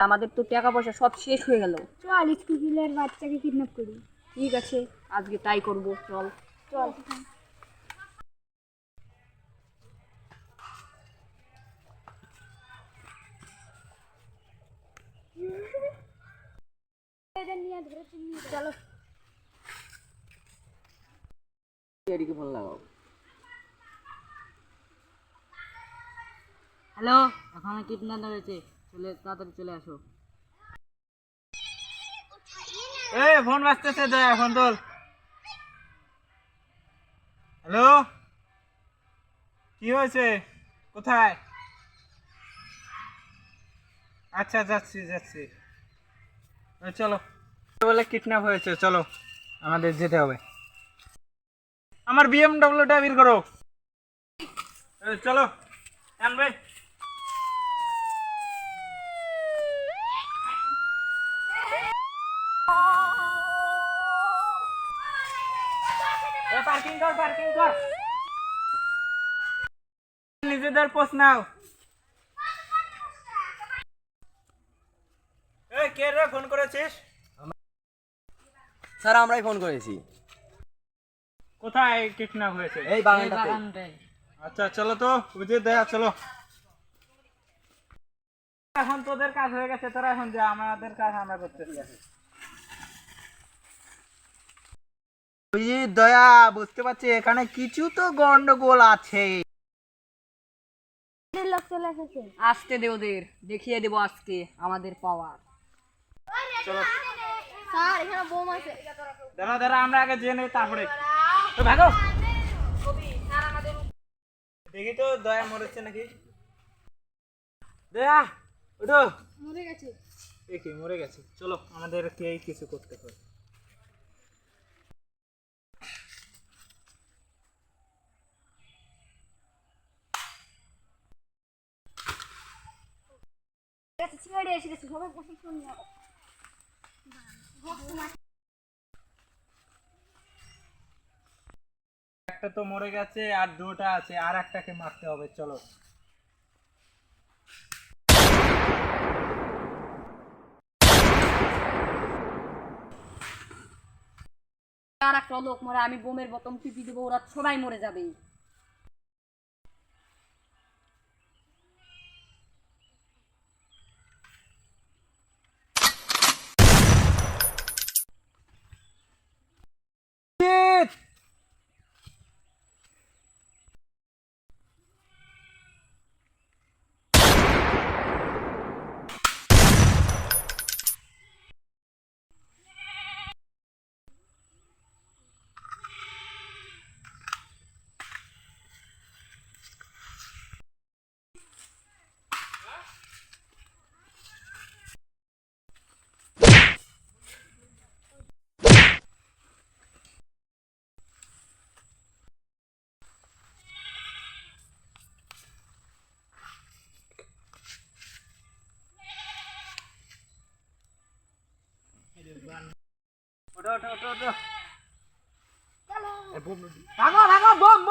আমাদের তো টাকা পয়সা সব শেষ হয়ে গেল। চল স্কুলের বাচ্চাকে কিডন্যাপ করি। ঠিক আছে, আজকে তাই করব, চল। চল। চলো। এদিকে ফোন লাগাও। হ্যালো, এখন কিডন্যাপ হয়েছে, তাড়াতাড়ি চলে আসো। ফোন বাজতেছে, দে ফোন তোল। হ্যালো, কি হয়েছে? কোথায়? আচ্ছা, যাচ্ছি। চলো, বলে কিডন্যাপ হয়েছে, চলো আমাদের যেতে হবে। আমার বিএমডব্লিউটা বের করো। চলো আনবে। পার্কিং কর। নিজেদের পোস্ট নাও। কে রে ফোন করেছিস? স্যার আমরাই ফোন করেছি। কোথায় কিডন্যাপ হয়েছে? এই বাগানটাতে। আচ্ছা চলো তো, বুঝে দেয়া, চলো। এখন তোদের কাজ হয়ে গেছে, তোরা এখন যা, আমাদের কাজ আমরা করতেছি। দয়া, বুঝতে পারছি এখানে কিছু তো গন্ডগোল আছে। লোক চলে এসেছে। আসতে দে ওদের, দেখিয়ে দেবো আজকে আমাদের পাওয়ার। চলো স্যার এখানে বোম আছে। দাঁড়া, আমরা আগে জেনে নেই, তারপরে ভাগো। দেখি তো দয়া মরেছে নাকি। দয়া ওঠো। মরে গেছে। দেখি মরে গেছে, চলো আমাদের কিছু করতে হবে। সিগারেট এসে গেছে, সবাই বসে শুনি। একটা তো মরে গেছে, আর দুটো আছে, আর একটাকে মারতে হবে, চলো। আর একটা লোক মরে, আমি বোমের বোতম টিপি দেবো, ওরা সবাই মরে যাবে। ওঠো। ভাগো, বোম।